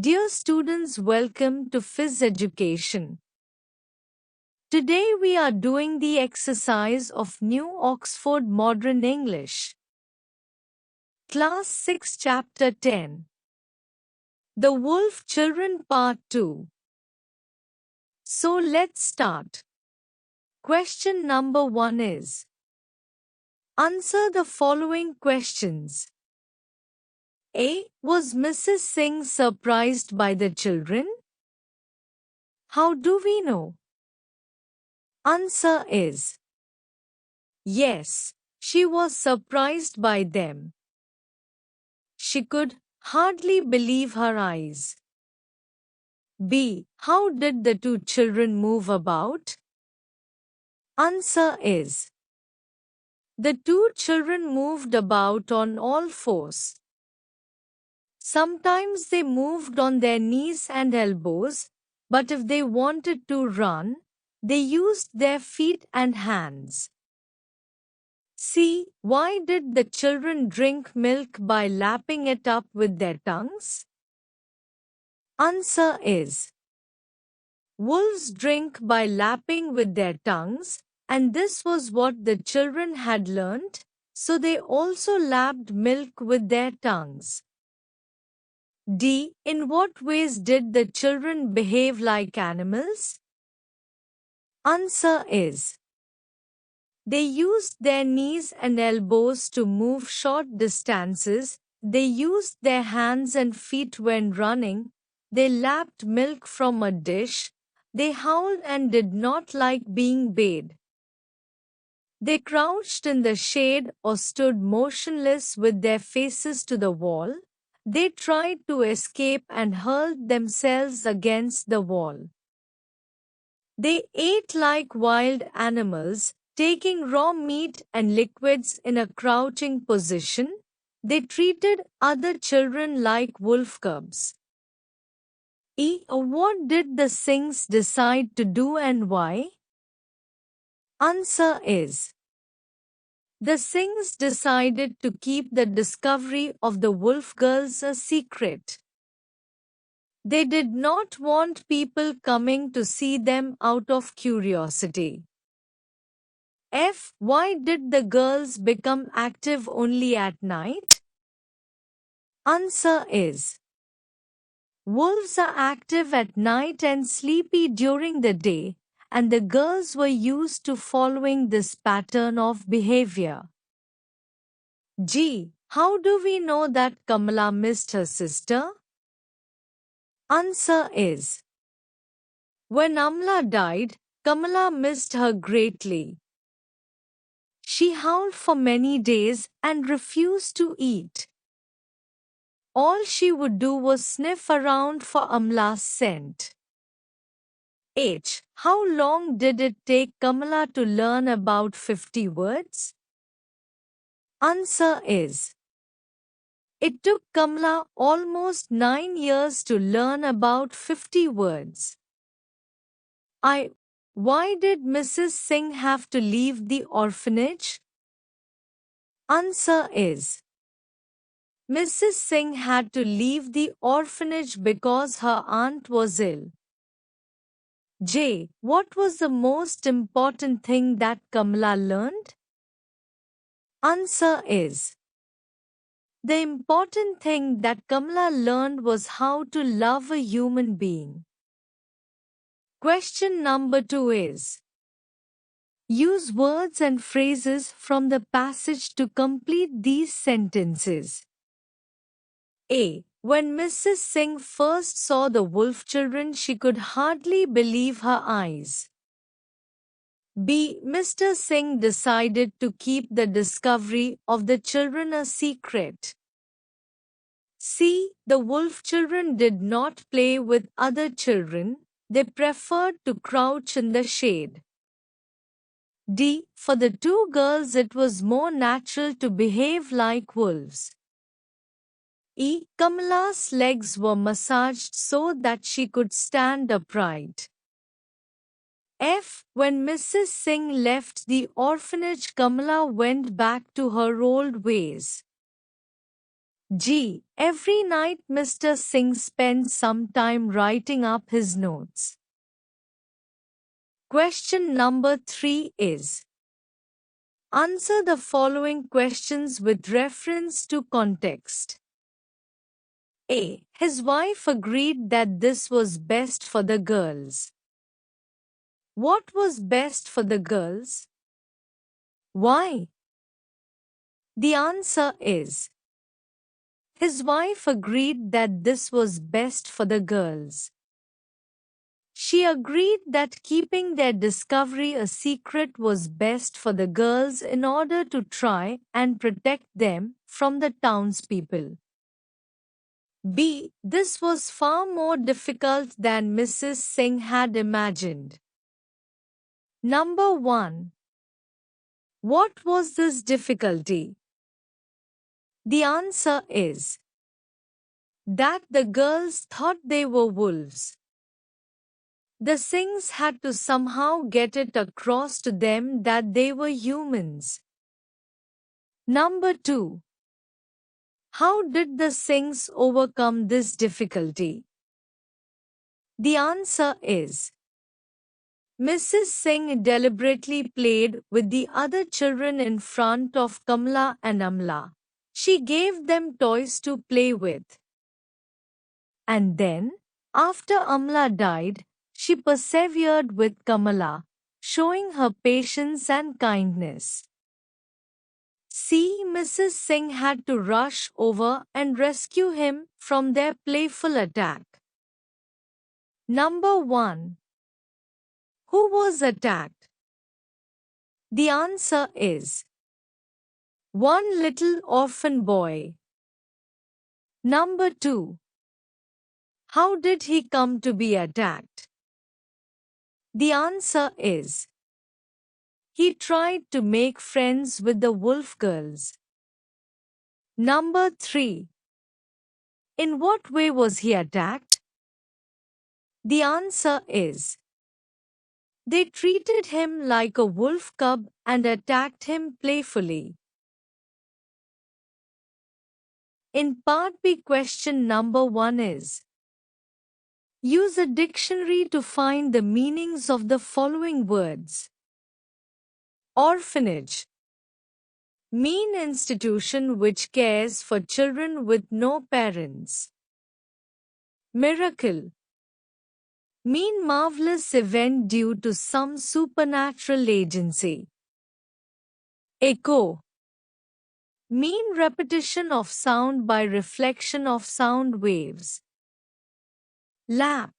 Dear students, welcome to Phys Education. Today we are doing the exercise of New Oxford Modern English. Class 6 Chapter 10. The Wolf Children Part 2. So let's start. Question number 1 is: answer the following questions. A. Was Mrs. Singh surprised by the children? How do we know? Answer is: yes, she was surprised by them. She could hardly believe her eyes. B. How did the two children move about? Answer is: the two children moved about on all fours. Sometimes they moved on their knees and elbows, but if they wanted to run, they used their feet and hands. C. Why did the children drink milk by lapping it up with their tongues? Answer is: wolves drink by lapping with their tongues, and this was what the children had learnt, so they also lapped milk with their tongues. D. In what ways did the children behave like animals? Answer is: they used their knees and elbows to move short distances, they used their hands and feet when running, they lapped milk from a dish, they howled and did not like being bayed. They crouched in the shade or stood motionless with their faces to the wall. They tried to escape and hurled themselves against the wall. They ate like wild animals, taking raw meat and liquids in a crouching position. They treated other children like wolf cubs. E. What did the Singhs decide to do and why? Answer is: the Singhs decided to keep the discovery of the wolf girls a secret. They did not want people coming to see them out of curiosity. F. Why did the girls become active only at night? Answer is: wolves are active at night and sleepy during the day, and the girls were used to following this pattern of behavior. G. How do we know that Kamala missed her sister? Answer is: when Amla died, Kamala missed her greatly. She howled for many days and refused to eat. All she would do was sniff around for Amla's scent. H. How long did it take Kamala to learn about 50 words? Answer is: it took Kamala almost 9 years to learn about 50 words. I. Why did Mrs. Singh have to leave the orphanage? Answer is: Mrs. Singh had to leave the orphanage because her aunt was ill. J. What was the most important thing that Kamala learned? Answer is: the important thing that Kamala learned was how to love a human being. Question number 2 is: use words and phrases from the passage to complete these sentences. A. When Mrs. Singh first saw the wolf children, she could hardly believe her eyes. B. Mr. Singh decided to keep the discovery of the children a secret. C. The wolf children did not play with other children, they preferred to crouch in the shade. D. For the two girls it was more natural to behave like wolves. E. Kamala's legs were massaged so that she could stand upright. F. When Mrs. Singh left the orphanage, Kamala went back to her old ways. G. Every night Mr. Singh spends some time writing up his notes. Question number 3 is: answer the following questions with reference to context. A. His wife agreed that this was best for the girls. What was best for the girls? Why? The answer is: his wife agreed that this was best for the girls. She agreed that keeping their discovery a secret was best for the girls in order to try and protect them from the townspeople. B. This was far more difficult than Mrs. Singh had imagined. Number 1. What was this difficulty? The answer is that the girls thought they were wolves. The Singhs had to somehow get it across to them that they were humans. Number 2. How did the Singhs overcome this difficulty? The answer is: Mrs. Singh deliberately played with the other children in front of Kamala and Amla. She gave them toys to play with. And then, after Amla died, she persevered with Kamala, showing her patience and kindness. See, Mrs. Singh had to rush over and rescue him from their playful attack. Number 1. Who was attacked? The answer is one little orphan boy. Number 2. How did he come to be attacked? The answer is he tried to make friends with the wolf girls. Number 3. In what way was he attacked? The answer is they treated him like a wolf cub and attacked him playfully. In part B, question number 1 is: use a dictionary to find the meanings of the following words. Orphanage. Mean institution which cares for children with no parents. Miracle. Mean marvelous event due to some supernatural agency. Echo. Mean repetition of sound by reflection of sound waves. Lap.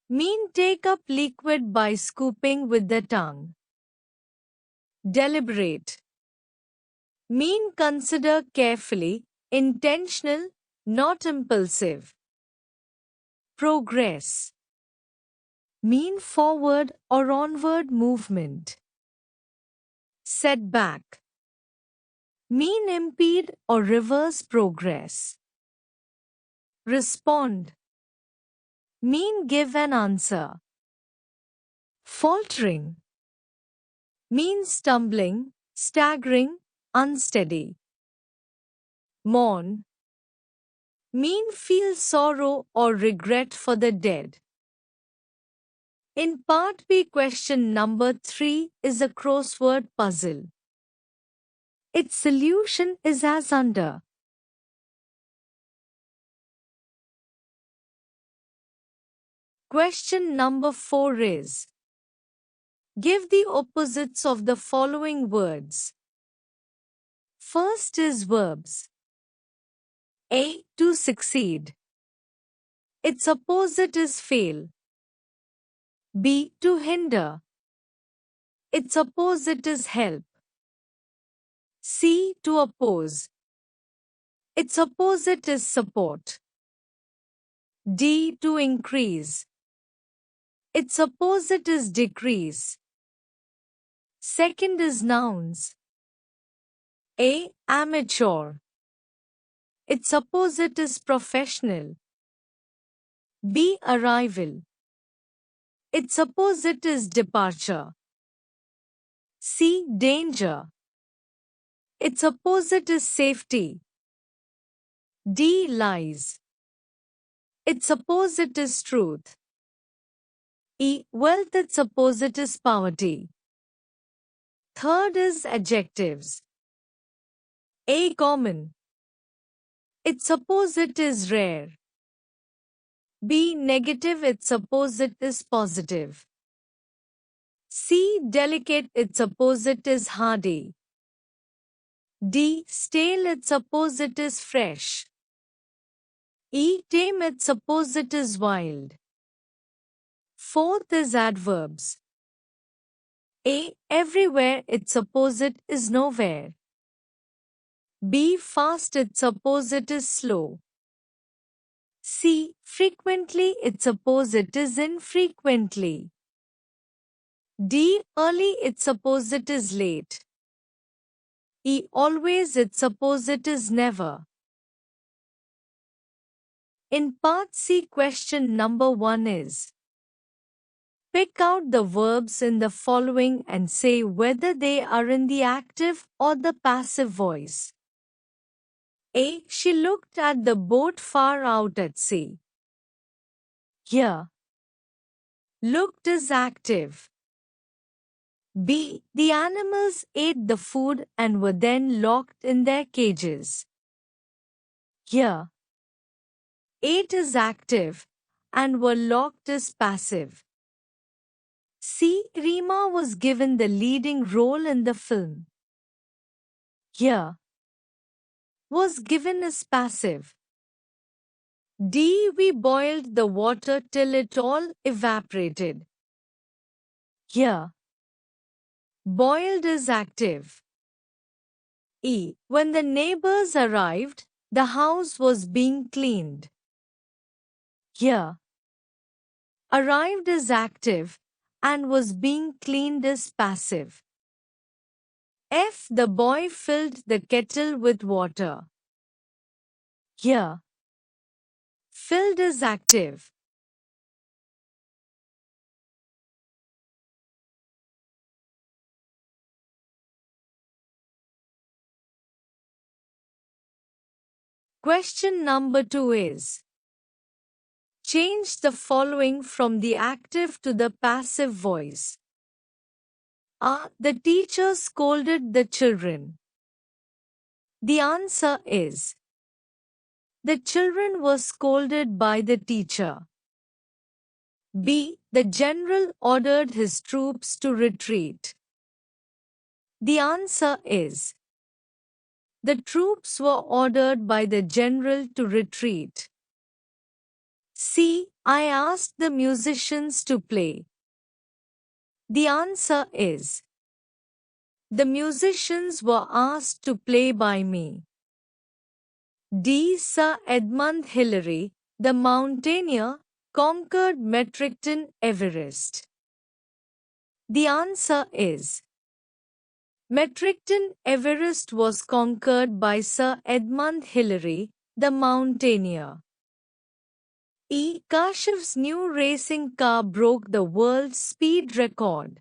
Mean take up liquid by scooping with the tongue. Deliberate. Mean consider carefully, intentional, not impulsive. Progress. Mean forward or onward movement. Setback. Mean impede or reverse progress. Respond. Mean give an answer. Faltering. Mean stumbling, staggering, unsteady. Mourn. Mean feel sorrow or regret for the dead. In part B, question number 3 is a crossword puzzle. Its solution is as under. Question number 4 is: give the opposites of the following words. First is verbs. A. To succeed. Its opposite is fail. B. To hinder. Its opposite is help. C. To oppose. Its opposite is support. D. To increase. Its opposite is decrease. Second is nouns. A. Amateur. Its opposite is professional. B. Arrival. Its opposite is departure. C. Danger. Its opposite is safety. D. Lies. Its opposite is truth. E. Wealth, its opposite is poverty. Third is adjectives. A. Common. Its opposite is rare. B. Negative, its opposite is positive. C. Delicate, its opposite is hardy. D. Stale, its opposite is fresh. E. Tame, its opposite is wild. Fourth is adverbs. A. Everywhere, its opposite is nowhere. B. Fast, its opposite is slow. C. Frequently, its opposite is infrequently. D. Early, its opposite is late. E. Always, its opposite is never. In part C, question number 1 is: pick out the verbs in the following and say whether they are in the active or the passive voice. A. She looked at the boat far out at sea. Here, looked is active. B. The animals ate the food and were then locked in their cages. Here, ate is active and were locked is passive. C. Rima was given the leading role in the film. Here, was given is passive. D. We boiled the water till it all evaporated. Here, boiled is active. E. When the neighbors arrived, the house was being cleaned. Here, arrived is active and was being cleaned is passive. F. The boy filled the kettle with water. Here, filled is active. Question number 2 is: change the following from the active to the passive voice. A. The teacher scolded the children. The answer is: the children were scolded by the teacher. B. The general ordered his troops to retreat. The answer is: the troops were ordered by the general to retreat. C. I asked the musicians to play. The answer is: the musicians were asked to play by me. D. Sir Edmund Hillary, the mountaineer, conquered Metricton Everest. The answer is: Metricton Everest was conquered by Sir Edmund Hillary, the mountaineer. E. Kashif's new racing car broke the world speed record.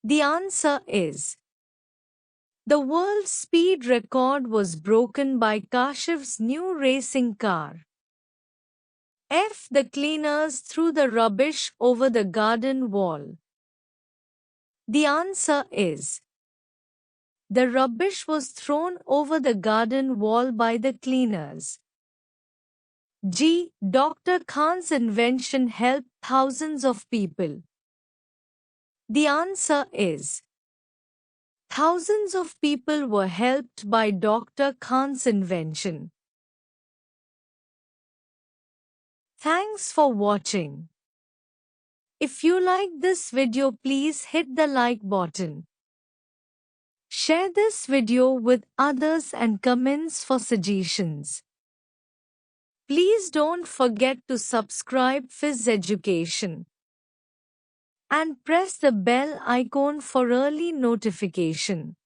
The answer is: the world speed record was broken by Kashif's new racing car. F. The cleaners threw the rubbish over the garden wall. The answer is: the rubbish was thrown over the garden wall by the cleaners. G. Dr. Khan's invention helped thousands of people. The answer is: thousands of people were helped by Dr. Khan's invention. Thanks for watching. If you like this video, please hit the like button. Share this video with others and comments for suggestions. Please don't forget to subscribe Fizz Education and press the bell icon for early notification.